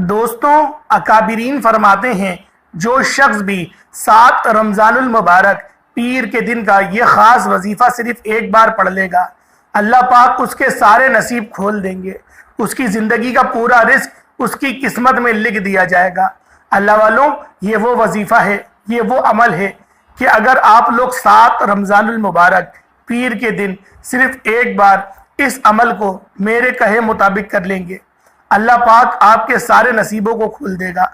دوستوں، اکابرین فرماتے ہیں جو شخص بھی 7 رمضان المبارک پیر کے دن کا یہ خاص وظیفہ صرف ایک بار پڑھ لے گا، اللہ پاک اس کے سارے نصیب کھول دیں گے، اس کی زندگی کا پورا رزق اس کی قسمت میں لکھ دیا جائے گا۔ اللہ والوں، یہ وہ وظیفہ ہے، یہ وہ عمل ہے کہ اگر آپ لوگ 7 رمضان المبارک پیر کے دن صرف ایک بار اس عمل کو میرے کہے مطابق کر لیں گے، اللہ پاک آپ کے سارے نصیبوں کو کھول دے گا۔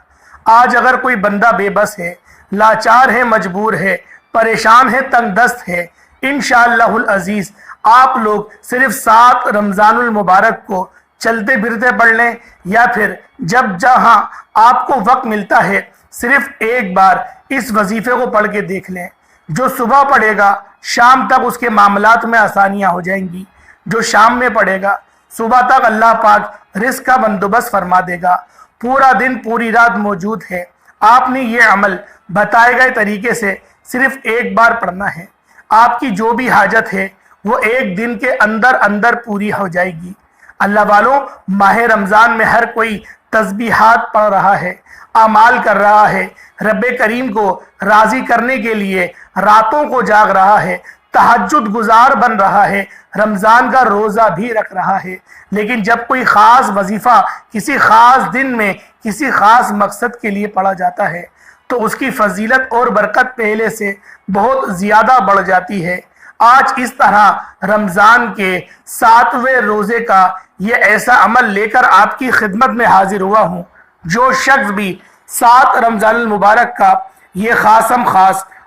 آج اگر کوئی بندہ بے بس ہے، لاچار ہے، مجبور ہے، پریشان ہے، تنگ دست ہے، انشاءاللہ العزیز آپ لوگ صرف 7 رمضان المبارک کو چلتے پھرتے پڑھ لیں، یا پھر جب جہاں آپ کو وقت ملتا ہے صرف ایک بار اس وظیفے کو پڑھ کے دیکھ لیں۔ جو صبح پڑھے گا شام تک اس کے معاملات میں آسانیاں ہو جائیں گی، جو شام میں پڑھے گا صبح تک اللہ پاک رزق کا بندوبست فرما دے گا۔ پورا دن پوری رات موجود ہے، آپ نے یہ عمل بتائے گئے طریقے سے صرف ایک بار پڑھنا ہے، آپ کی جو بھی حاجت ہے وہ ایک دن کے اندر اندر پوری ہو جائے گی۔ اللہ والوں، ماہ رمضان میں ہر کوئی تسبیحات پڑھ رہا ہے، اعمال کر رہا ہے، رب کریم کو راضی کرنے کے لیے راتوں کو جاگ رہا ہے، تہجد گزار بن رہا ہے، رمضان کا روزہ بھی رکھ رہا ہے، لیکن جب کوئی خاص وظیفہ کسی خاص دن میں کسی خاص مقصد کے لیے پڑھا جاتا ہے تو اس کی فضیلت اور برکت پہلے سے بہت زیادہ بڑھ جاتی ہے۔ آج اس طرح رمضان کے 7ویں روزے کا یہ ایسا عمل لے کر آپ کی خدمت میں حاضر ہوا ہوں۔ جو شخص بھی 7 رمضان المبارک کا یہ خاص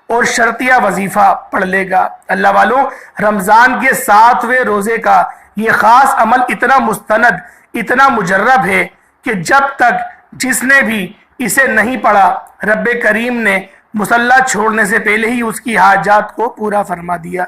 اور شرطیہ وظیفہ پڑھ لے گا، اللہ والوں، رمضان کے 7ویں روزے کا یہ خاص عمل اتنا مستند، اتنا مجرب ہے کہ جب تک جس نے بھی اسے نہیں پڑھا، رب کریم نے مصلی چھوڑنے سے پہلے ہی اس کی حاجات کو پورا فرما دیا،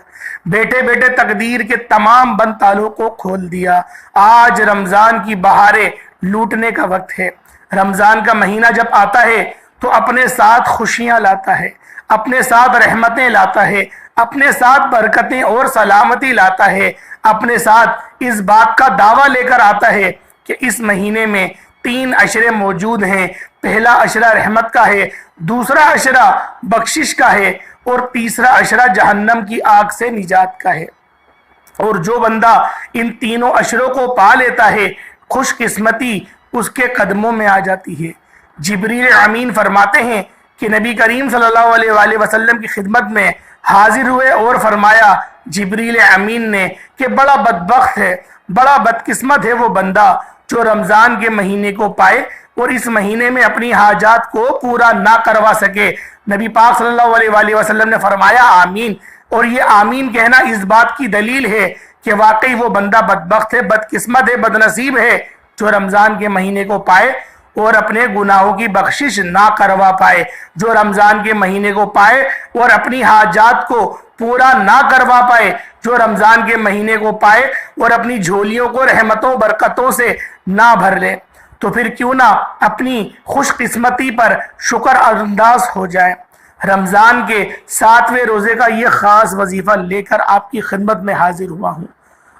بیٹھے بیٹھے تقدیر کے تمام بند تالوں کو کھول دیا۔ آج رمضان کی بہاریں لوٹنے کا وقت ہے۔ رمضان کا مہینہ جب آتا ہے تو اپنے ساتھ خوشیاں لاتا ہے، اپنے ساتھ رحمتیں لاتا ہے، اپنے ساتھ برکتیں اور سلامتی لاتا ہے، اپنے ساتھ اس بات کا دعویٰ لے کر آتا ہے کہ اس مہینے میں 3 عشرے موجود ہیں۔ پہلا عشرہ رحمت کا ہے، دوسرا عشرہ بخشش کا ہے، اور تیسرا عشرہ جہنم کی آگ سے نجات کا ہے۔ اور جو بندہ ان تینوں عشروں کو پا لیتا ہے، خوش قسمتی اس کے قدموں میں آ جاتی ہے۔ جبریل امین فرماتے ہیں کہ نبی کریم صلی اللہ علیہ وآلہ وسلم کی خدمت میں حاضر ہوئے اور فرمایا جبریل امین نے کہ بڑا بدبخت ہے، بڑا بدقسمت ہے وہ بندہ جو رمضان کے مہینے کو پائے اور اس مہینے میں اپنی حاجات کو پورا نہ کروا سکے۔ نبی پاک صلی اللہ علیہ وآلہ وسلم نے فرمایا آمین، اور یہ آمین کہنا اس بات کی دلیل ہے کہ واقعی وہ بندہ بدبخت ہے، بدقسمت ہے، بدنصیب ہے جو رمضان کے مہینے کو پائے اور اپنے گناہوں کی بخشش نہ کروا پائے، جو رمضان کے مہینے کو پائے اور اپنی حاجات کو پورا نہ کروا پائے، جو رمضان کے مہینے کو پائے اور اپنی جھولیوں کو رحمتوں برکتوں سے نہ بھر لے۔ تو پھر کیوں نہ اپنی خوش قسمتی پر شکر انداز ہو جائے۔ رمضان کے 7ویں روزے کا یہ خاص وظیفہ لے کر آپ کی خدمت میں حاضر ہوا ہوں۔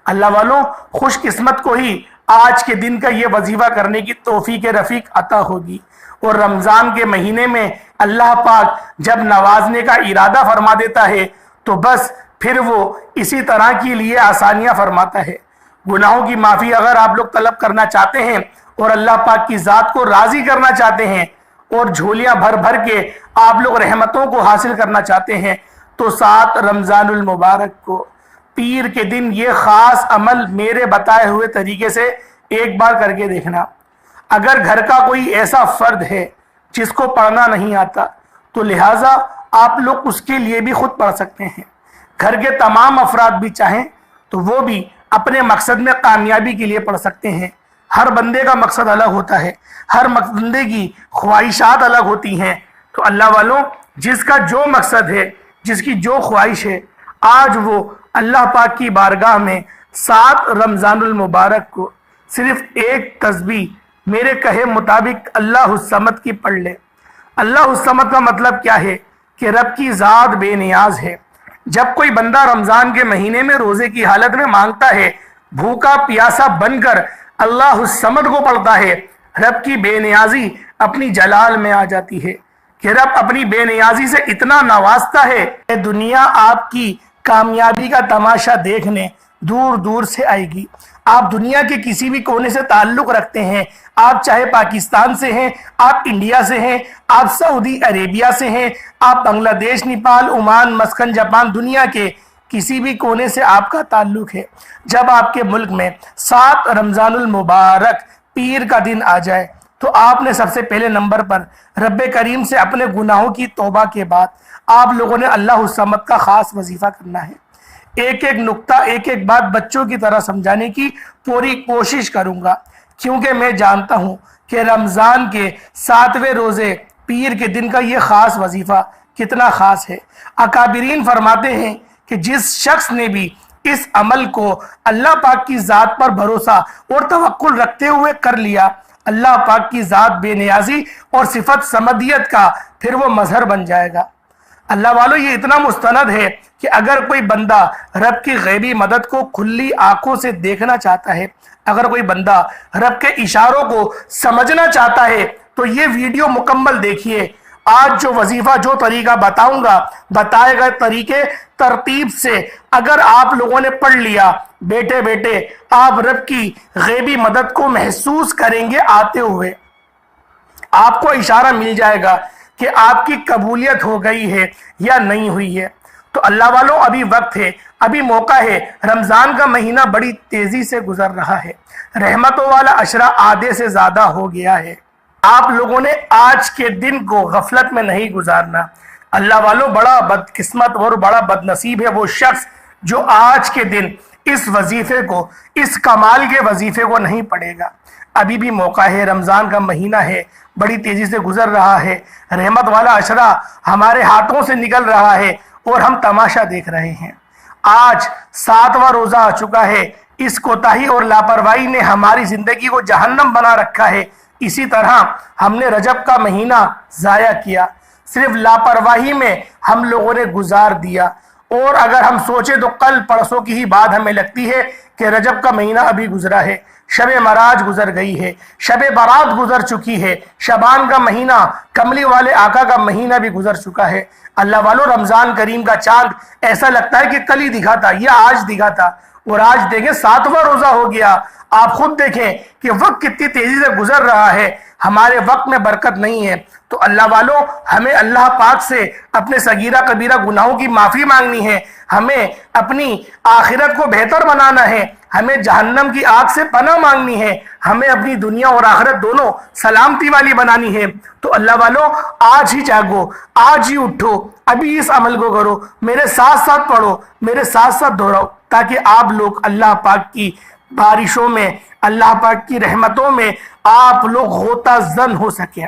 اللہ والوں، خوش قسمت کو ہی آج کے دن کا یہ وظیفہ کرنے کی توفیق رفیق عطا ہوگی، اور رمضان کے مہینے میں اللہ پاک جب نوازنے کا ارادہ فرما دیتا ہے تو بس پھر وہ اسی طرح کے لیے آسانیاں فرماتا ہے۔ گناہوں کی معافی اگر آپ لوگ طلب کرنا چاہتے ہیں اور اللہ پاک کی ذات کو راضی کرنا چاہتے ہیں اور جھولیاں بھر بھر کے آپ لوگ رحمتوں کو حاصل کرنا چاہتے ہیں تو 7 رمضان المبارک کو پیر کے دن یہ خاص عمل میرے بتائے ہوئے طریقے سے ایک بار کر کے دیکھنا۔ اگر گھر کا کوئی ایسا فرد ہے جس کو پڑھنا نہیں آتا تو لہٰذا آپ لوگ اس کے لیے بھی خود پڑھ سکتے ہیں۔ گھر کے تمام افراد بھی چاہیں تو وہ بھی اپنے مقصد میں کامیابی کے لیے پڑھ سکتے ہیں۔ ہر بندے کا مقصد الگ ہوتا ہے، ہر بندے کی خواہشات الگ ہوتی ہیں، تو اللہ والوں، جس کا جو مقصد ہے، جس کی جو خواہش ہے، آج وہ اللہ پاک کی بارگاہ میں 7 رمضان المبارک کو صرف ایک تسبیح میرے کہے مطابق اللہ الصمد کی پڑھ لے۔ اللہ الصمد کا مطلب کیا ہے کہ رب کی ذات بے نیاز ہے۔ جب کوئی بندہ رمضان کے مہینے میں روزے کی حالت میں مانگتا ہے، بھوکا پیاسا بن کر اللہ الصمد کو پڑھتا ہے، رب کی بے نیازی اپنی جلال میں آ جاتی ہے کہ رب اپنی بے نیازی سے اتنا نوازتا ہے کہ دنیا آپ کی کامیابی کا تماشا دیکھنے دور دور سے آئے گی۔ آپ دنیا کے کسی بھی کونے سے تعلق رکھتے ہیں، آپ چاہے پاکستان سے ہیں، آپ انڈیا سے ہیں، آپ سعودی عربیہ سے ہیں، آپ بنگلہ دیش، نیپال، عمان، مسکن، جاپان، دنیا کے کسی بھی کونے سے آپ کا تعلق ہے، جب آپ کے ملک میں 7 رمضان المبارک پیر کا دن آ جائے تو آپ نے سب سے پہلے نمبر پر رب کریم سے اپنے گناہوں کی توبہ کے بعد آپ لوگوں نے اللہ الصمد کا خاص وظیفہ کرنا ہے۔ ایک ایک نقطہ، ایک ایک بات بچوں کی طرح سمجھانے کی پوری کوشش کروں گا، کیونکہ میں جانتا ہوں کہ رمضان کے 7ویں روزے پیر کے دن کا یہ خاص وظیفہ کتنا خاص ہے۔ اکابرین فرماتے ہیں کہ جس شخص نے بھی اس عمل کو اللہ پاک کی ذات پر بھروسہ اور توکل رکھتے ہوئے کر لیا، اللہ پاک کی ذات بے نیازی اور صفت صمدیت کا پھر وہ مظہر بن جائے گا۔ اللہ والو، یہ اتنا مستند ہے کہ اگر کوئی بندہ رب کی غیبی مدد کو کھلی آنکھوں سے دیکھنا چاہتا ہے، اگر کوئی بندہ رب کے اشاروں کو سمجھنا چاہتا ہے تو یہ ویڈیو مکمل دیکھیے۔ آج جو وظیفہ، جو طریقہ بتاؤں گا، بتائے گئے طریقے ترتیب سے اگر آپ لوگوں نے پڑھ لیا، بیٹے بیٹے آپ رب کی غیبی مدد کو محسوس کریں گے آتے ہوئے۔ آپ کو اشارہ مل جائے گا کہ آپ کی قبولیت ہو گئی ہے یا نہیں ہوئی ہے۔ تو اللہ والوں، ابھی وقت ہے، ابھی موقع ہے۔ رمضان کا مہینہ بڑی تیزی سے گزر رہا ہے، رحمتوں والا عشرہ آدھے سے زیادہ ہو گیا ہے۔ آپ لوگوں نے آج کے دن کو غفلت میں نہیں گزارنا۔ اللہ والوں، بڑا بدقسمت اور بڑا بد نصیب ہے وہ شخص جو آج کے دن اس وظیفے کو، اس کمال کے وظیفے کو نہیں پڑھے گا۔ ابھی بھی موقع ہے، رمضان کا مہینہ ہے، بڑی تیزی سے گزر رہا ہے، رحمت والا عشرہ ہمارے ہاتھوں سے نکل رہا ہے اور ہم تماشا دیکھ رہے ہیں۔ آج 7واں روزہ آ چکا ہے۔ اس کوتاہی اور لاپرواہی نے ہماری زندگی کو جہنم بنا رکھا ہے۔ اسی طرح ہم نے رجب کا مہینہ ضائع کیا، صرف لاپرواہی میں ہم لوگوں نے گزار دیا۔ اور اگر ہم سوچیں تو کل پرسوں کی ہی بات ہمیں لگتی ہے کہ رجب کا مہینہ ابھی گزرا ہے، شب معراج گزر گئی ہے، شب برات گزر چکی ہے، شعبان کا مہینہ، کملی والے آقا کا مہینہ بھی گزر چکا ہے۔ اللہ والو، رمضان کریم کا چاند ایسا لگتا ہے کہ کل ہی دکھا تھا یا آج دکھا تھا، اور آج دیکھیں 7واں روزہ ہو گیا۔ آپ خود دیکھیں کہ وقت کتنی تیزی سے گزر رہا ہے، ہمارے وقت میں برکت نہیں ہے۔ تو اللہ والو، ہمیں اللہ پاک سے اپنے صغیرہ کبیرہ گناہوں کی معافی مانگنی ہے، ہمیں اپنی آخرت کو بہتر بنانا ہے، ہمیں جہنم کی آگ سے پناہ مانگنی ہے، ہمیں اپنی دنیا اور آخرت دونوں سلامتی والی بنانی ہے۔ تو اللہ والو، آج ہی جاگو، آج ہی اٹھو، ابھی اس عمل کو کرو، میرے ساتھ ساتھ پڑھو، میرے ساتھ ساتھ دہراؤ، تاکہ آپ لوگ اللہ پاک کی بارشوں میں، اللہ پاک کی رحمتوں میں آپ لوگ غوطہ زن ہو سکیں۔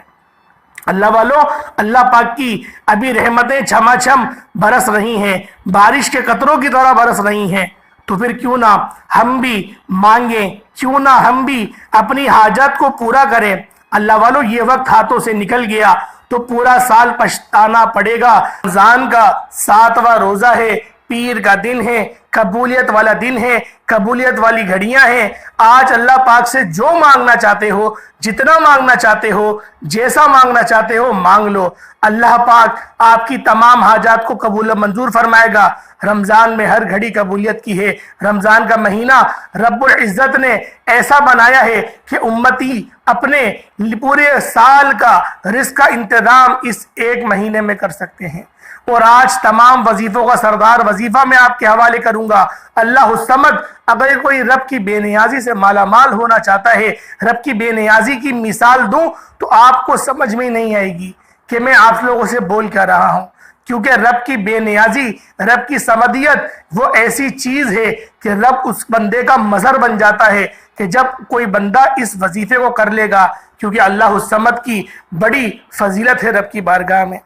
اللہ والو، اللہ پاک کی ابھی رحمتیں چھما چھم برس رہی ہیں، بارش کے قطروں کی طرح برس رہی ہیں۔ تو پھر کیوں نہ ہم بھی مانگیں، کیوں نہ ہم بھی اپنی حاجات کو پورا کریں۔ اللہ والو، یہ وقت ہاتھوں سے نکل گیا تو پورا سال پچھتانا پڑے گا۔ رمضان کا 7واں روزہ ہے، پیر کا دن ہے، قبولیت والا دن ہے، قبولیت والی گھڑیاں ہیں۔ آج اللہ پاک سے جو مانگنا چاہتے ہو، جتنا مانگنا چاہتے ہو، جیسا مانگنا چاہتے ہو، مانگ لو۔ اللہ پاک آپ کی تمام حاجات کو قبول منظور فرمائے گا۔ رمضان میں ہر گھڑی قبولیت کی ہے۔ رمضان کا مہینہ رب العزت نے ایسا بنایا ہے کہ امتی اپنے پورے سال کا رزق کا انتظام اس ایک مہینے میں کر سکتے ہیں۔ اور آج تمام وظیفوں کا سردار وظیفہ میں آپ کے حوالے کروں گا، اللہ الصمد۔ اگر کوئی رب کی بے نیازی سے مالا مال ہونا چاہتا ہے، رب کی بے نیازی کی مثال دوں تو آپ کو سمجھ میں نہیں آئے گی کہ میں آپ لوگوں سے بول کیا رہا ہوں، کیونکہ رب کی بے نیازی، رب کی صمدیت وہ ایسی چیز ہے کہ رب اس بندے کا مظہر بن جاتا ہے کہ جب کوئی بندہ اس وظیفے کو کر لے گا، کیونکہ اللہ الصمد کی بڑی فضیلت ہے رب کی بارگاہ میں۔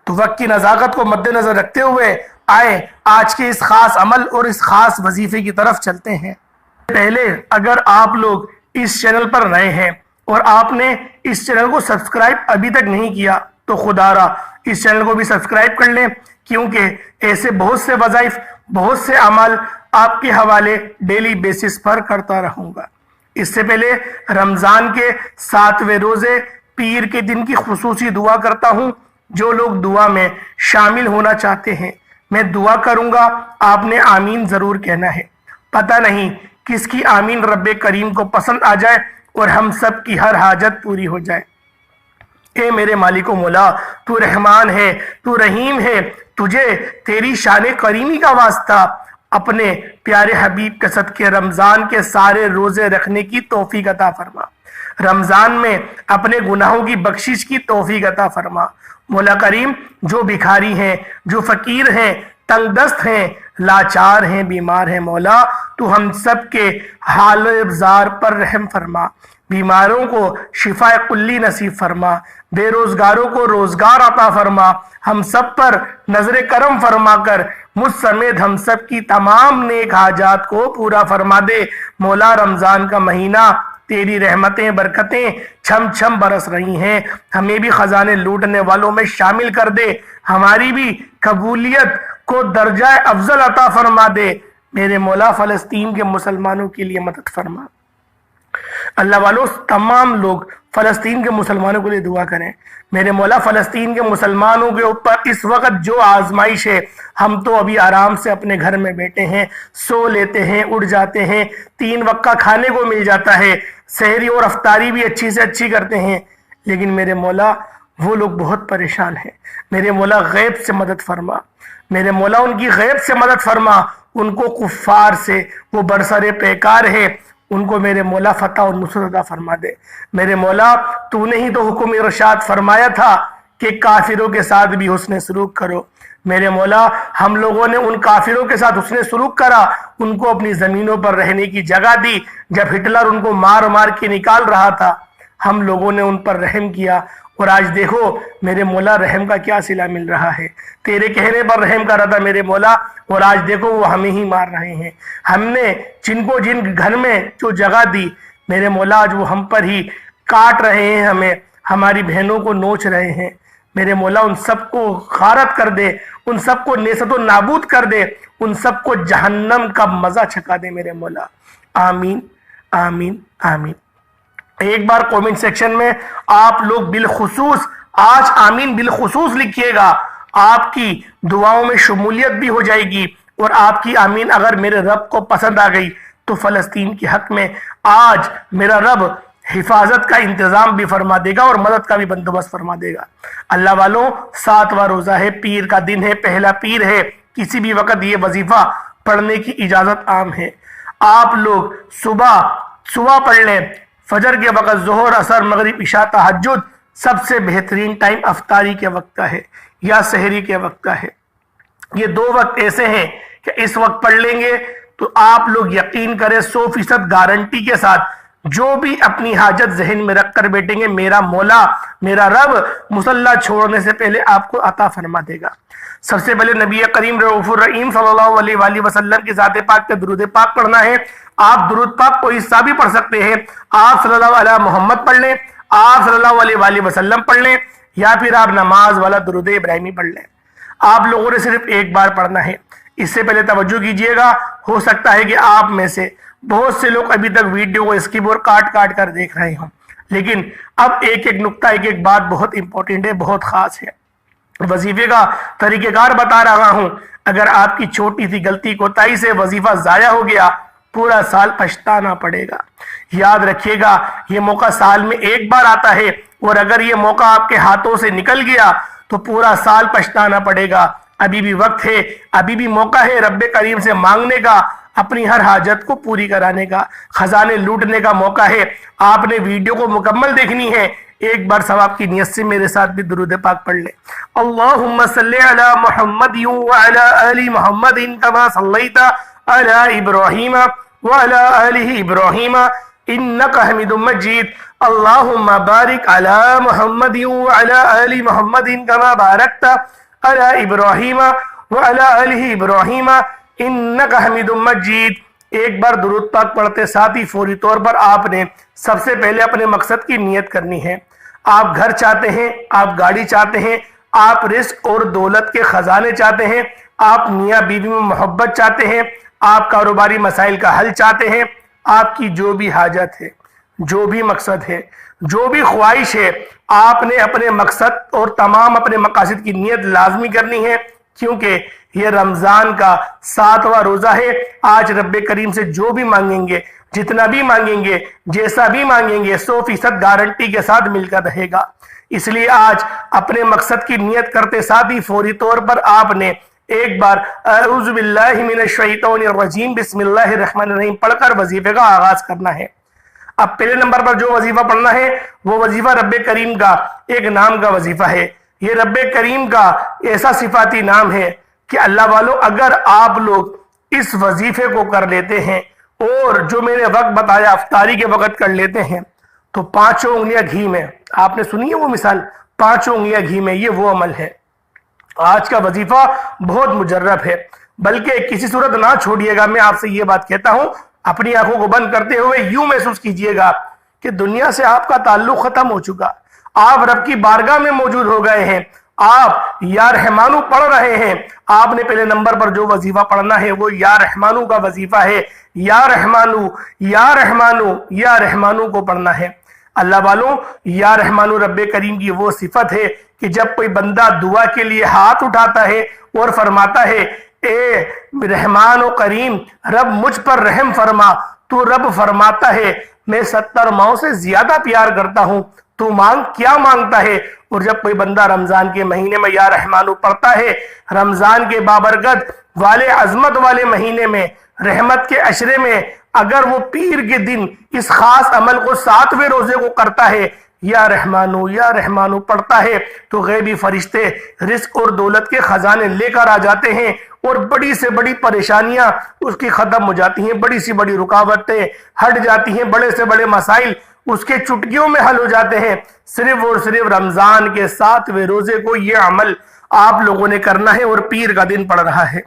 تو وقت کی نزاکت کو مد نظر رکھتے ہوئے آئے آج کے اس خاص عمل اور اس خاص وظیفے کی طرف چلتے ہیں۔ پہلے اگر آپ لوگ اس چینل پر نئے ہیں اور آپ نے اس چینل کو سبسکرائب ابھی تک نہیں کیا تو خدا را اس چینل کو بھی سبسکرائب کر لیں، کیونکہ ایسے بہت سے وظائف، بہت سے عمل آپ کے حوالے ڈیلی بیسس پر کرتا رہوں گا۔ اس سے پہلے رمضان کے 7ویں روزے پیر کے دن کی خصوصی دعا کرتا ہوں۔ جو لوگ دعا میں شامل ہونا چاہتے ہیں، میں دعا کروں گا، آپ نے آمین ضرور کہنا ہے۔ پتہ نہیں کس کی آمین رب کریم کو پسند آ جائے اور ہم سب کی ہر حاجت پوری ہو جائے۔ اے میرے مالک و مولا، تو رحمان ہے، تو رحیم ہے، تجھے تیری شان کریمی کا واسطہ اپنے پیارے حبیب کے صدقے رمضان کے سارے روزے رکھنے کی توفیق عطا فرما۔ رمضان میں اپنے گناہوں کی بخشش کی توفیق عطا فرما۔ مولا کریم، جو بھکاری ہیں، جو فقیر ہیں، تنگ دست ہیں، لاچار ہیں، بیمار ہیں، مولا تو ہم سب کے حال ابزار پر رحم فرما۔ بیماروں کو شفا کلی نصیب فرما، بے روزگاروں کو روزگار عطا فرما، ہم سب پر نظر کرم فرما کر مجھ سمیت ہم سب کی تمام نیک حاجات کو پورا فرما دے۔ مولا رمضان کا مہینہ تیری رحمتیں برکتیں چھم چھم برس رہی ہیں، ہمیں بھی خزانے لوٹنے والوں میں شامل کر دے، ہماری بھی قبولیت کو درجہ افضل عطا فرما دے۔ میرے مولا فلسطین کے مسلمانوں کے لیے مدد فرما۔ اللہ والوں، تمام لوگ فلسطین کے مسلمانوں کے لیے دعا کریں۔ میرے مولا فلسطین کے مسلمانوں کے اوپر اس وقت جو آزمائش ہے، ہم تو ابھی آرام سے اپنے گھر میں بیٹھے ہیں، سو لیتے ہیں، اٹھ جاتے ہیں، 3 وقت کا کھانے کو مل جاتا ہے، سحری اور افطاری بھی اچھی سے اچھی کرتے ہیں، لیکن میرے مولا وہ لوگ بہت پریشان ہیں۔ میرے مولا غیب سے مدد فرما، میرے مولا ان کی غیب سے مدد فرما، ان کو کفار سے وہ برسر پیکار ہے، ان کو میرے مولا فتح اور نصرت عطا فرما دے۔ میرے مولا تو نے ہی تو حکم ارشاد فرمایا تھا کہ کافروں کے ساتھ بھی حسن سلوک کرو۔ میرے مولا ہم لوگوں نے ان کافروں کے ساتھ حسن سلوک کرا، ان کو اپنی زمینوں پر رہنے کی جگہ دی، جب ہٹلر ان کو مار مار کے نکال رہا تھا ہم لوگوں نے ان پر رحم کیا، اور آج دیکھو میرے مولا رحم کا کیا صلہ مل رہا ہے۔ تیرے کہنے پر رحم کر رہا تھا میرے مولا، اور آج دیکھو وہ ہمیں ہی مار رہے ہیں۔ ہم نے جن کو جن گھر میں جو جگہ دی میرے مولا، آج وہ ہم پر ہی کاٹ رہے ہیں، ہمیں ہماری بہنوں کو نوچ رہے ہیں۔ میرے مولا ان سب کو غارت کر دے، ان سب کو نیست و نابود کر دے، ان سب کو جہنم کا مزہ چھکا دے میرے مولا۔ آمین آمین آمین۔ ایک بار کومنٹ سیکشن میں آپ لوگ بالخصوص آج آمین بالخصوص لکھیے گا، آپ کی دعاؤں میں شمولیت بھی ہو جائے گی، اور آپ کی آمین اگر میرے رب کو پسند آ گئی تو فلسطین کے حق میں آج میرا رب حفاظت کا انتظام بھی فرما دے گا اور مدد کا بھی بندوبست فرما دے گا۔ اللہ والوں، 7واں روزہ ہے، پیر کا دن ہے، پہلا پیر ہے، کسی بھی وقت یہ وظیفہ پڑھنے کی اجازت عام ہے۔ آپ لوگ صبح پڑھ لیں، فجر کے وقت، ظہر، عصر، مغرب، عشاء، تہجد، سب سے بہترین ٹائم افطاری کے وقت کا ہے یا سحری کے وقت کا ہے۔ یہ 2 وقت ایسے ہیں کہ اس وقت پڑھ لیں گے تو آپ لوگ یقین کریں 100% گارنٹی کے ساتھ جو بھی اپنی حاجت ذہن میں رکھ کر بیٹھیں گے، میرا مولا میرا رب مصلی چھوڑنے سے پہلے آپ کو عطا فرما دے گا۔ سب سے پہلے نبی کریم رؤوف الرحیم صلی اللہ علیہ وآلہ وسلم کی ذات پاک پہ درود پاک پڑھنا ہے۔ آپ درود پاک کو حصہ بھی پڑھ سکتے ہیں، آپ صلی اللہ علیہ محمد پڑھ لیں، آپ صلی اللہ علیہ وآلہ وسلم پڑھ لیں، یا پھر آپ نماز والا درود ابراہیمی پڑھ لیں۔ آپ لوگوں نے صرف ایک بار پڑھنا ہے۔ اس سے پہلے توجہ کیجئے گا، ہو سکتا ہے کہ آپ میں سے بہت سے لوگ ابھی تک ویڈیو کو اسکپ اور کاٹ کر دیکھ رہے ہوں، لیکن اب ایک نقطہ ایک بات بہت امپورٹنٹ ہے، بہت خاص ہے۔ وظیفے کا طریقہ کار بتا رہا ہوں، اگر آپ کی چھوٹی سی غلطی کوتاہی سے وظیفہ ضائع ہو گیا، پورا سال پچھتانا پڑے گا۔ یاد رکھیے گا، یہ موقع سال میں ایک بار آتا ہے، اور اگر یہ موقع آپ کے ہاتھوں سے نکل گیا تو پورا سال پچھتانا پڑے گا۔ ابھی بھی وقت ہے، ابھی بھی موقع ہے رب کریم سے مانگنے کا، اپنی ہر حاجت کو پوری کرانے کا، خزانے لوٹنے کا موقع ہے۔ آپ نے ویڈیو کو مکمل دیکھنی ہے، ایک بار ثواب کی نیت سے میرے ساتھ بھی درود پاک پڑھ لیں۔ اللہم صلی علی محمد وعلی آل محمد کما صلیت علی ابراہیم وعلی آل ابراہیم انک حمید مجید۔ اللہم بارک علی محمد وعلی آل محمد کما بارکت علی ابراہیم وعلی آل ابراہیم انک حمید مجید۔ ایک بار درود پاک پڑھتے ساتھ ہی فوری طور پر آپ نے سب سے پہلے اپنے مقصد کی نیت کرنی ہے۔ آپ گھر چاہتے ہیں، آپ گاڑی چاہتے ہیں، آپ رزق اور دولت کے خزانے چاہتے ہیں، آپ میاں بیوی میں محبت چاہتے ہیں، آپ کاروباری مسائل کا حل چاہتے ہیں، آپ کی جو بھی حاجت ہے، جو بھی مقصد ہے، جو بھی خواہش ہے، آپ نے اپنے مقصد اور تمام اپنے مقاصد کی نیت لازمی کرنی ہے، کیونکہ یہ رمضان کا 7واں روزہ ہے۔ آج رب کریم سے جو بھی مانگیں گے، جتنا بھی مانگیں گے، جیسا بھی مانگیں گے، 100% گارنٹی کے ساتھ مل کر رہے گا۔ اس لیے آج اپنے مقصد کی نیت کرتے ساتھ ہی فوری طور پر آپ نے ایک بار اعوذ باللہ من الشیطان الرجیم بسم اللہ الرحمن الرحیم پڑھ کر وظیفے کا آغاز کرنا ہے۔ اب پہلے نمبر پر جو وظیفہ پڑھنا ہے وہ وظیفہ رب کریم کا ایک نام کا وظیفہ ہے۔ یہ رب کریم کا ایسا صفاتی نام ہے کہ اللہ والو اگر آپ لوگ اس وظیفے کو کر لیتے ہیں اور جو میں نے وقت بتایا افطاری کے وقت کر لیتے ہیں تو 5 انگلیاں گھی میں، آپ نے سنی ہے وہ مثال، 5 انگلیاں گھی میں، یہ وہ عمل ہے۔ آج کا وظیفہ بہت مجرب ہے، بلکہ کسی صورت نہ چھوڑیے گا۔ میں آپ سے یہ بات کہتا ہوں، اپنی آنکھوں کو بند کرتے ہوئے یوں محسوس کیجئے گا کہ دنیا سے آپ کا تعلق ختم ہو چکا، آپ رب کی بارگاہ میں موجود ہو گئے ہیں، آپ یا رحمانو پڑھ رہے ہیں۔ آپ نے پہلے نمبر پر جو وظیفہ پڑھنا ہے وہ یا رحمانو کا وظیفہ ہے۔ یا رحمانو یا رحمانو یا رحمانو کو پڑھنا ہے۔ اللہ والوں، یا رحمانو رب کریم کی وہ صفت ہے کہ جب کوئی بندہ دعا کے لیے ہاتھ اٹھاتا ہے اور فرماتا ہے اے رحمان و کریم رب مجھ پر رحم فرما، تو رب فرماتا ہے میں 70 ماؤں سے زیادہ پیار کرتا ہوں، تو مانگ کیا مانگتا ہے۔ اور جب کوئی بندہ رمضان کے مہینے میں یا رحمانو پڑھتا ہے، رمضان کے بابرکت والے عظمت والے مہینے میں، رحمت کے عشرے میں، اگر وہ پیر کے دن اس خاص عمل کو 7ویں روزے کو کرتا ہے، یا رحمانو پڑھتا ہے، تو غیبی فرشتے رزق اور دولت کے خزانے لے کر آ جاتے ہیں اور بڑی سے بڑی پریشانیاں اس کی ختم ہو جاتی ہیں، بڑی سی بڑی رکاوٹیں ہٹ جاتی ہیں، بڑے سے بڑے مسائل اس کے چٹکیوں میں حل ہو جاتے ہیں۔ صرف اور صرف رمضان کے 7ویں روزے کو یہ عمل آپ لوگوں نے کرنا ہے اور پیر کا دن پڑ رہا ہے۔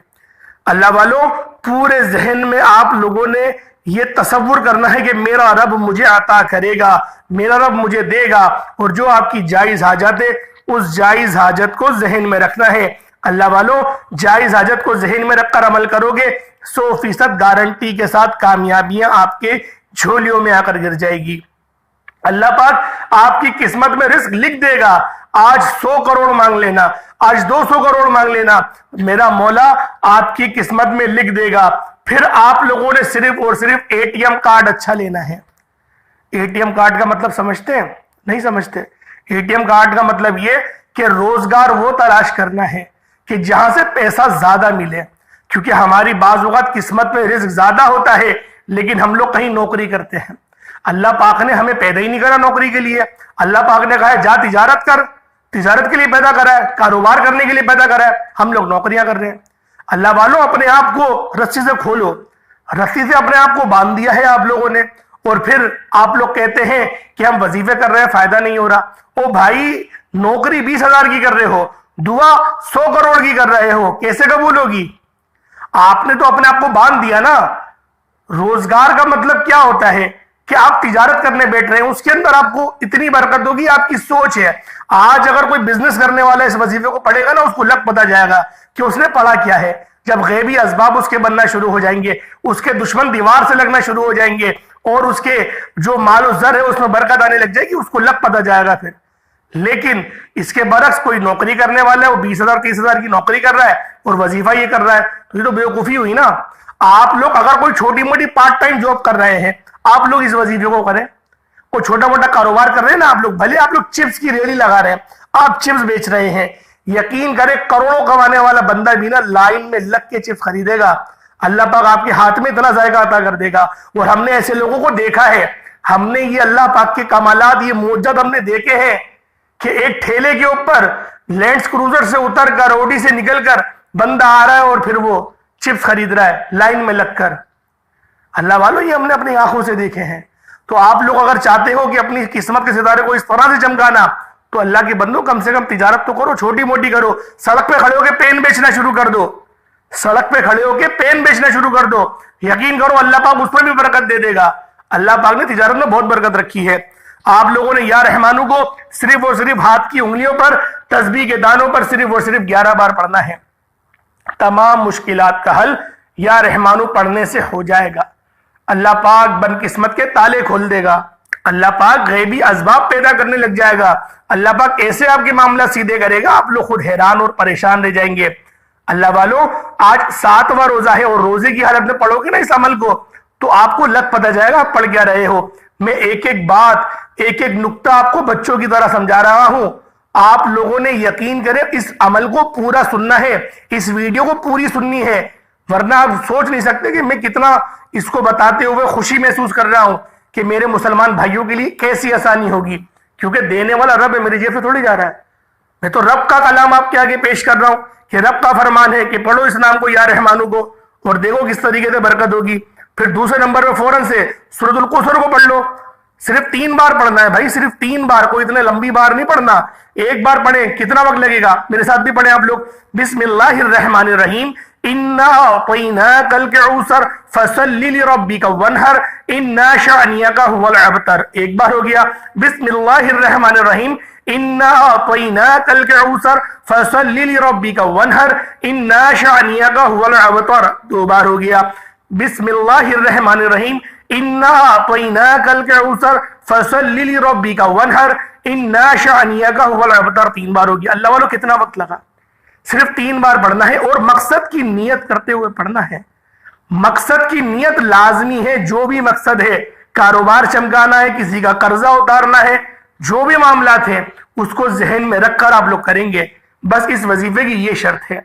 اللہ والوں، پورے ذہن میں آپ لوگوں نے یہ تصور کرنا ہے کہ میرا رب مجھے عطا کرے گا، میرا رب مجھے دے گا، اور جو آپ کی جائز حاجت ہے اس جائز حاجت کو ذہن میں رکھنا ہے۔ اللہ والوں، جائز حاجت کو ذہن میں رکھ کر عمل کرو گے 100% گارنٹی کے ساتھ کامیابیاں آپ کے جھولیوں میں آ کر گر جائے گی۔ اللہ پاک آپ کی قسمت میں رزق لکھ دے گا۔ آج 100 کروڑ مانگ لینا، آج 200 کروڑ مانگ لینا، میرا مولا آپ کی قسمت میں لکھ دے گا۔ پھر آپ لوگوں نے صرف اور صرف ATM کارڈ اچھا لینا ہے۔ ATM کارڈ کا مطلب سمجھتے ہیں؟ نہیں سمجھتے۔ ATM کارڈ کا مطلب یہ کہ روزگار وہ تلاش کرنا ہے کہ جہاں سے پیسہ زیادہ ملے، کیونکہ ہماری بعض اوقات قسمت میں رزق زیادہ ہوتا ہے لیکن ہم لوگ کہیں نوکری کرتے ہیں۔ اللہ پاک نے ہمیں پیدا ہی نہیں کرا نوکری کے لیے۔ اللہ پاک نے کہا ہے جا تجارت کر، تجارت کے لیے پیدا کرا ہے، کاروبار کرنے کے لیے پیدا کرا ہے، ہم لوگ نوکریاں کر رہے ہیں۔ اللہ والوں، اپنے آپ کو رسی سے کھولو، رسی سے اپنے آپ کو باندھ دیا ہے آپ لوگوں نے، اور پھر آپ لوگ کہتے ہیں کہ ہم وظیفے کر رہے ہیں فائدہ نہیں ہو رہا۔ او بھائی، نوکری 20,000 کی کر رہے ہو، دعا 100 کروڑ کی کر رہے ہو، کیسے قبول ہوگی؟ آپ نے تو اپنے آپ کو باندھ دیا نا۔ روزگار کا مطلب کیا ہوتا ہے کہ آپ تجارت کرنے بیٹھ رہے ہیں، اس کے اندر آپ کو اتنی برکت ہوگی، آپ کی سوچ ہے۔ آج اگر کوئی بزنس کرنے والا اس وظیفے کو پڑھے گا نا، اس کو لگ پتا جائے گا کہ اس نے پڑھا کیا ہے۔ جب غیبی اسباب اس کے بننا شروع ہو جائیں گے، اس کے دشمن دیوار سے لگنا شروع ہو جائیں گے، اور اس کے جو مال و زر ہے اس میں برکت آنے لگ جائے گی، اس کو لگ پتا جائے گا پھر۔ لیکن اس کے برعکس کوئی نوکری کرنے والا ہے، وہ 20,000 30,000 کی نوکری کر رہا ہے اور وظیفہ یہ کر رہا ہے، تو یہ تو بیوقوفی ہوئی نا۔ آپ لوگ اگر کوئی چھوٹی موٹی پارٹ ٹائم جاب کر رہے ہیں، آپ لوگ اس وظیفے کو کریں۔ کوئی چھوٹا موٹا کاروبار کر رہے ہیں نا آپ لوگ، بھلے آپ لوگ چپس کی ریڑھی لگا رہے ہیں، آپ چپس بیچ رہے ہیں، یقین کریں کروڑوں کمانے والا بندہ بھی نا لائن میں لگ کے چپس خریدے گا۔ اللہ پاک آپ کے ہاتھ میں اتنا ذائقہ عطا کر دے گا۔ اور ہم نے ایسے لوگوں کو دیکھا ہے، ہم نے یہ اللہ پاک کے کمالات، یہ معجزات ہم نے دیکھے ہیں کہ ایک ٹھیلے کے اوپر لینڈ کروزر سے اتر کر، روڈی سے نکل کر بندہ آ رہا ہے اور پھر وہ چپس خرید رہا ہے لائن میں لگ کر۔ اللہ والوں، یہ ہم نے اپنی آنکھوں سے دیکھے ہیں۔ تو آپ لوگ اگر چاہتے ہو کہ اپنی قسمت کے ستارے کو اس طرح سے چمکانا، تو اللہ کے بندوں کم سے کم تجارت تو کرو، چھوٹی موٹی کرو۔ سڑک پہ کھڑے ہو کے پین بیچنا شروع کر دو، سڑک پہ کھڑے ہو کے پین بیچنا شروع کر دو، یقین کرو اللہ پاک اس پر بھی برکت دے دے گا۔ اللہ پاک نے تجارت میں بہت برکت رکھی ہے۔ آپ لوگوں نے یا رحمانو کو صرف اور صرف ہاتھ کی انگلیوں پر، تسبیح کے دانوں پر صرف اور صرف 11 بار پڑھنا ہے۔ تمام مشکلات کا حل یا رحمانو پڑھنے سے ہو جائے گا۔ اللہ پاک بدقسمت کے تالے کھول دے گا، اللہ پاک غیبی اسباب پیدا کرنے لگ جائے گا، اللہ پاک ایسے آپ کے معاملہ سیدھے کرے گا، آپ لوگ خود حیران اور پریشان رہ جائیں گے۔ اللہ والوں، آج 7واں روزہ ہے اور روزے کی حالت میں پڑھو گے نا اس عمل کو تو آپ کو لگ پتہ جائے گا آپ پڑھ کیا رہے ہو۔ میں ایک ایک بات، ایک ایک نقطہ آپ کو بچوں کی طرح سمجھا رہا ہوں، آپ لوگوں نے یقین کرے اس عمل کو پورا سننا ہے، اس ویڈیو کو پوری سننی ہے، ورنہ آپ سوچ نہیں سکتے کہ میں کتنا اس کو بتاتے ہوئے خوشی محسوس کر رہا ہوں کہ میرے مسلمان بھائیوں کے لیے کیسی آسانی ہوگی، کیونکہ دینے والا رب ہے، میری جیب سے تھوڑی جا رہا ہے، میں تو رب کا کلام آپ کے آگے پیش کر رہا ہوں کہ رب کا فرمان ہے کہ پڑھو اس نام کو یا رحمانو کو اور دیکھو کس طریقے سے برکت ہوگی۔ پھر دوسرے نمبر پہ فوراً سے سورۃ الکوثر کو پڑھ لو، صرف 3 بار پڑھنا ہے بھائی، صرف 3 بار، کوئی اتنے لمبی بار نہیں پڑھنا، ایک بار پڑھیں کتنا وقت لگے گا، میرے ساتھ بھی پڑھیں آپ لوگ۔ بسم اللہ الرحمن الرحیم، انا اعطیناک الکوثر فصل لربک وانحر ان شانئک هو الابتر، ایک بار ہو گیا۔ بسم اللہ الرحمن الرحیم، انا اعطیناک الکوثر فصل لربک وانحر ان شانئک هو الابتر، 2 بار ہو گیا۔ بسم اللہ الرحمن الرحیم، انا اعطیناک الکوثر فصل لربک وانحر ان شانئک هو الابتر، 3 بار ہو گیا۔ اللہ والو کتنا وقت لگا؟ صرف 3 بار پڑھنا ہے اور مقصد کی نیت کرتے ہوئے پڑھنا ہے، مقصد کی نیت لازمی ہے، جو بھی مقصد ہے، کاروبار چمکانا ہے، کسی کا قرضہ اتارنا ہے، جو بھی معاملات ہیں اس کو ذہن میں رکھ کر آپ لوگ کریں گے۔ بس اس وظیفے کی یہ شرط ہے،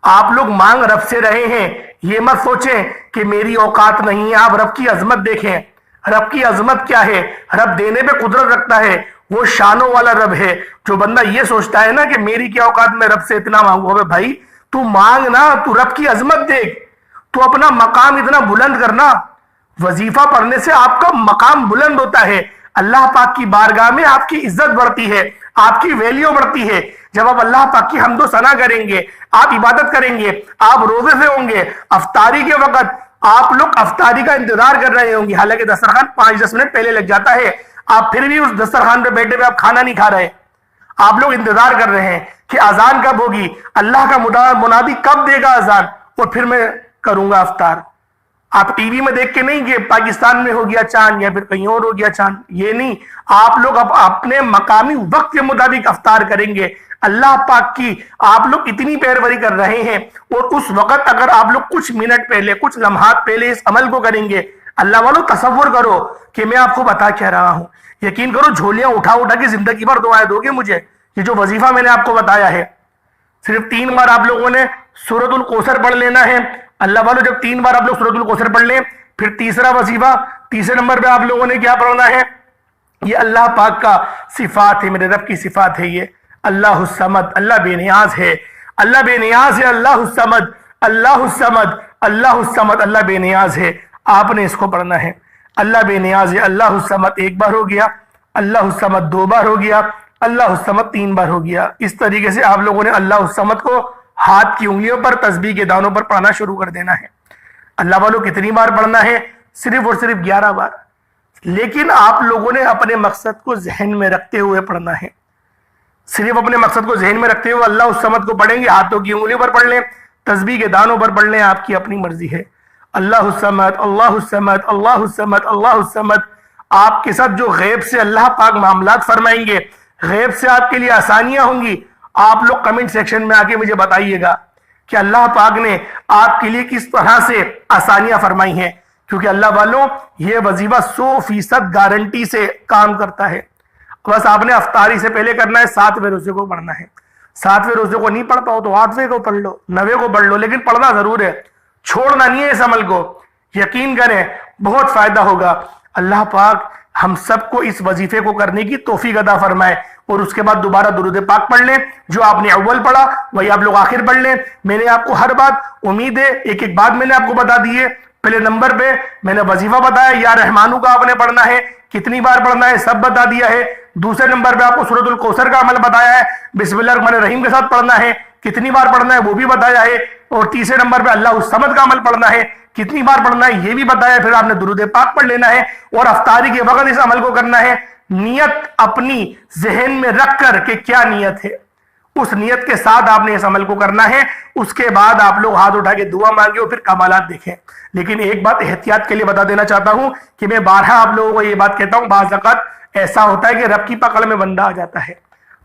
آپ لوگ مانگ رب سے رہے ہیں، یہ مت سوچیں کہ میری اوقات نہیں ہے، آپ رب کی عظمت دیکھیں، رب کی عظمت کیا ہے، رب دینے پہ قدرت رکھتا ہے، وہ شانوں والا رب ہے۔ جو بندہ یہ سوچتا ہے نا کہ میری کیا اوقات میں رب سے اتنا مانگوں، بھائی تو مانگ نا، تو رب کی عظمت دیکھ، تو اپنا مقام اتنا بلند کرنا، وظیفہ پڑھنے سے آپ کا مقام بلند ہوتا ہے، اللہ پاک کی بارگاہ میں آپ کی عزت بڑھتی ہے، آپ کی ویلیو بڑھتی ہے۔ جب آپ اللہ پاک کی حمد و ثنا کریں گے، آپ عبادت کریں گے، آپ روزے سے ہوں گے، افطاری کے وقت آپ لوگ افطاری کا انتظار کر رہے ہوں گے، حالانکہ دسترخوان 5-10 منٹ پہلے لگ جاتا ہے، آپ پھر بھی اس دسترخوان پہ بیٹھے ہوئے آپ کھانا نہیں کھا رہے، آپ لوگ انتظار کر رہے ہیں کہ اذان کب ہوگی، اللہ کا منادی کب دے گا اذان اور پھر میں کروں گا افطار۔ آپ ٹی وی میں دیکھ کے نہیں کہ پاکستان میں ہو گیا چاند یا پھر کہیں اور ہو گیا چاند، یہ نہیں، آپ لوگ اپنے مقامی وقت کے مطابق افطار کریں گے۔ اللہ پاک کی آپ لوگ اتنی پیروی کر رہے ہیں اور اس وقت اگر آپ لوگ کچھ منٹ پہلے، کچھ لمحات پہلے اس عمل کو کریں گے، اللہ والوں تصور کرو کہ میں آپ کو بتا کیا رہا ہوں، یقین کرو جھولیاں اٹھا اٹھا کے زندگی بھر دعائیں دو گے مجھے۔ یہ جو وظیفہ میں نے آپ کو بتایا ہے، صرف 3 بار آپ لوگوں نے سورۃ الکوثر پڑھ لینا ہے۔ اللہ والوں جب 3 بار آپ لوگ سورۃ الکوثر پڑھ لیں، پھر تیسرا وظیفہ، تیسرے نمبر پہ آپ لوگوں نے کیا پڑھنا ہے؟ یہ اللہ پاک کا صفات ہے، میرے رب کی صفات ہے، یہ اللہ الصمد، اللہ بے نیاز ہے، اللہ بے نیاز ہے، اللہ الصمد، اللہ الصمد، اللہ الصمد، اللہ بے نیاز ہے، آپ نے اس کو پڑھنا ہے۔ اللہ بے نیاز ہے، اللہ الصمد 1 بار ہو گیا، اللہ الصمد 2 بار ہو گیا، اللہ الصمد 3 بار ہو گیا۔ اس طریقے سے آپ لوگوں نے اللہ الصمد کو ہاتھ کی انگلیوں پر، تسبیح کے دانوں پر پڑھنا شروع کر دینا ہے۔ اللہ والوں کتنی بار پڑھنا ہے؟ صرف اور صرف 11 بار، لیکن آپ لوگوں نے اپنے مقصد کو ذہن میں رکھتے ہوئے پڑھنا ہے، صرف اپنے مقصد کو ذہن میں رکھتے ہوئے اللہ الصمد کو پڑھیں گے، ہاتھوں کی انگلیوں پر پڑھ لیں، تسبیح کے دانوں پر پڑھ لیں، آپ کی اپنی مرضی ہے۔ اللہ الصمد، اللہ الصمد، اللہ الصمد، اللہ الصمد، آپ کے ساتھ جو غیب سے اللہ پاک معاملات فرمائیں گے، غیب سے آپ کے لیے آسانیاں ہوں گی، آپ لوگ کمنٹ سیکشن میں آ کے مجھے بتائیے گا کہ اللہ پاک نے آپ کے لیے کس طرح سے آسانیاں فرمائی ہیں، کیونکہ اللہ والوں یہ وظیفہ 100% گارنٹی سے کام کرتا ہے۔ بس آپ نے افطاری سے پہلے کرنا ہے، 7ویں روزے کو پڑھنا ہے، 7ویں روزے کو نہیں پڑھ پاؤ تو 8ویں کو پڑھ لو، 9ویں کو پڑھ لو، لیکن پڑھنا ضرور ہے، چھوڑنا نہیں ہے اس عمل کو، یقین کریں بہت فائدہ ہوگا۔ اللہ پاک ہم سب کو اس وظیفے کو کرنے کی توفیق عطا فرمائے، اور اس کے بعد دوبارہ درود پاک پڑھ لیں، جو آپ نے اول پڑھا وہی آپ لوگ آخر پڑھ لیں۔ میں نے آپ کو ہر بات، امید ہے ایک ایک بات میں نے آپ کو بتا دی ہے۔ پہلے نمبر پہ میں نے وظیفہ بتایا، یا رحمانو کا آپ نے پڑھنا ہے، کتنی بار پڑھنا ہے سب بتا دیا ہے۔ دوسرے نمبر پہ آپ کو سورۃ الکوثر کا عمل بتایا ہے، بسم اللہ الرحمن الرحیم کے ساتھ پڑھنا ہے، کتنی بار پڑھنا ہے وہ بھی بتایا ہے۔ اور تیسرے نمبر پہ اللہ الصمد کا عمل پڑھنا ہے، کتنی بار پڑھنا ہے یہ بھی بتایا۔ پھر آپ نے درود پاک پڑھ لینا ہے اور افطاری کے وقت اس عمل کو کرنا ہے، نیت اپنی ذہن میں رکھ کر کہ کیا نیت ہے، اس نیت کے ساتھ آپ نے اس عمل کو کرنا ہے. اس کے بعد آپ لوگ ہاتھ اٹھا کے دعا مانگے اور پھر کمالات دیکھیں. لیکن ایک بات احتیاط کے لیے بتا دینا چاہتا ہوں کہ میں بارہا آپ لوگوں کو یہ بات کہتا ہوں، بعض اوقات ایسا ہوتا ہے کہ رب کی پکڑ میں بندہ آ جاتا ہے.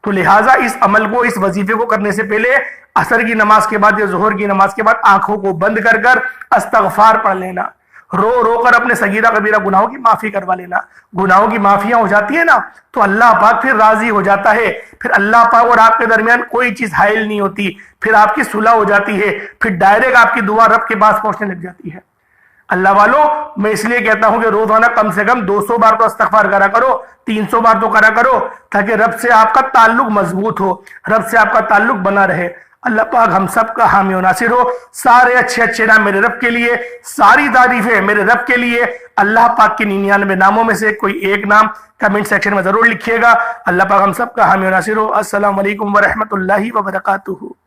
تو لہٰذا اس عمل کو، اس وظیفے کو کرنے سے پہلے عصر کی نماز کے بعد یا ظہر کی نماز کے بعد آنکھوں کو بند کر کر استغفار پڑھ لینا، رو رو کر اپنے صغیرہ کبیرہ گناہوں کی معافی کروا لینا. گناہوں کی معافیاں ہو جاتی ہے نا تو اللہ پاک پھر راضی ہو جاتا ہے. پھر اللہ پاک اور آپ کے درمیان کوئی چیز حائل نہیں ہوتی، پھر آپ کی صلح ہو جاتی ہے، پھر ڈائریکٹ آپ کی دعا رب کے پاس پہنچنے لگ جاتی ہے. اللہ والوں، میں اس لیے کہتا ہوں کہ روزانہ کم سے کم 200 بار تو استغفار کرا کرو، 300 بار تو کرا کرو، تاکہ رب سے آپ کا تعلق مضبوط ہو، رب سے آپ کا تعلق بنا رہے. اللہ پاک ہم سب کا حامی و ناصر ہو. سارے اچھے اچھے نام میرے رب کے لیے، ساری تعریفیں میرے رب کے لیے. اللہ پاک کے 99 ناموں میں سے کوئی ایک نام کمنٹ سیکشن میں ضرور لکھیے گا. اللہ پاک ہم سب کا حامی و ناصر ہو. السلام علیکم ورحمۃ اللہ وبرکاتہ.